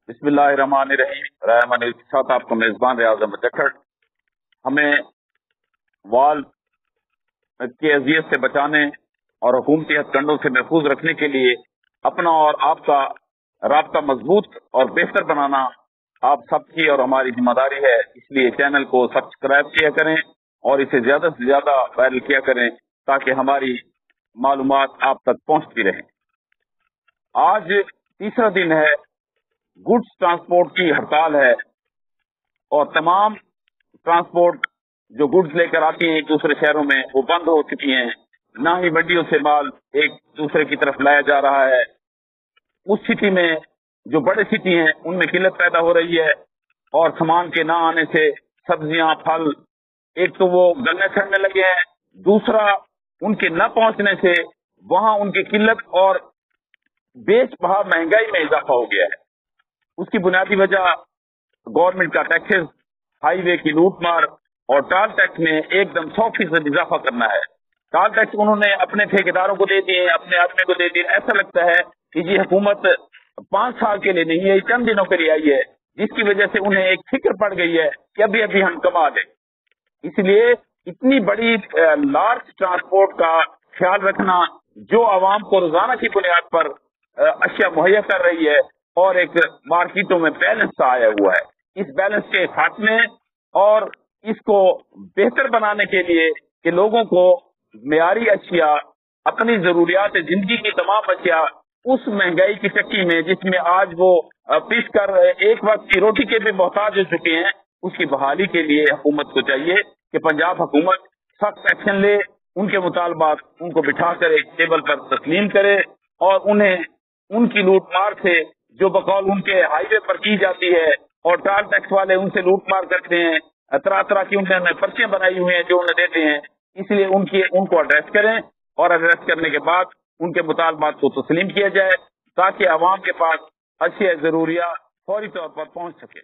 बिस्मिल्लाहिर्रहमानिर्रहीम। रहमान के साथ आपका मेजबान रियाज अहमद जखड़। हमें वाल की अजियत से बचाने और हुकूमती हथकंडों से महफूज रखने के लिए अपना और आपका राब्ता मजबूत और बेहतर बनाना आप सबकी और हमारी जिम्मेदारी है। इसलिए चैनल को सब्सक्राइब किया करें और इसे ज्यादा से ज्यादा वायरल किया करें ताकि हमारी मालूमात आप तक पहुंचती रहें। आज तीसरा दिन है, गुड्स ट्रांसपोर्ट की हड़ताल है और तमाम ट्रांसपोर्ट जो गुड्स लेकर आती हैं एक दूसरे शहरों में वो बंद हो चुकी हैं। ना ही मंडियों से माल एक दूसरे की तरफ लाया जा रहा है। उस सिटी में जो बड़े सिटी हैं उनमें किल्लत पैदा हो रही है और सामान के ना आने से सब्जियां फल एक तो वो गलने सड़ने लगे हैं, दूसरा उनके न पहुंचने से वहां उनकी किल्लत और बेशबहा महंगाई में इजाफा हो गया है। उसकी बुनियादी वजह गवर्नमेंट का टैक्सेस, हाईवे की लूटमार और टॉल टैक्स में एकदम 100% इजाफा करना है। टॉल टैक्स उन्होंने अपने ठेकेदारों को दे दिए, अपने आदमी को दे दिए। ऐसा लगता है कि ये हुकूमत 5 साल के लिए नहीं है, चंद दिनों के लिए आई है, जिसकी वजह से उन्हें एक फिक्र पड़ गई है कि अभी अभी हम कमा दें। इसलिए इतनी बड़ी लार्ज ट्रांसपोर्ट का ख्याल रखना जो आवाम को रोजाना की बुनियाद पर अशिया मुहैया कर रही है और एक मार्केटों में बैलेंस आया हुआ है, इस बैलेंस के खात्मे और इसको बेहतर बनाने के लिए कि लोगों को मेयारी अशिया, अपनी जरूरियात जिंदगी की तमाम अशिया उस महंगाई की चक्की में जिसमें आज वो पीस कर एक वक्त की रोटी के भी मोहताज हो चुके हैं, उसकी बहाली के लिए हुकूमत को चाहिए कि पंजाब हुकूमत सख्त एक्शन ले, उनके मुतालबात उनको बिठाकर एक टेबल पर तस्लीम करे और उन्हें उनकी लूटमार से जो बकौल उनके हाईवे पर की जाती है और टॉल टैक्स वाले उनसे लूटमार करते हैं, तरह तरह की उन्होंने पर्चियां बनाई हुई हैं जो उन्हें देते हैं, इसलिए उनको एड्रेस करें और एड्रेस करने के बाद उनके मुतालबात को तस्लीम किया जाए ताकि आवाम के पास अशिया जरूरिया फौरी तौर पर पहुंच सके।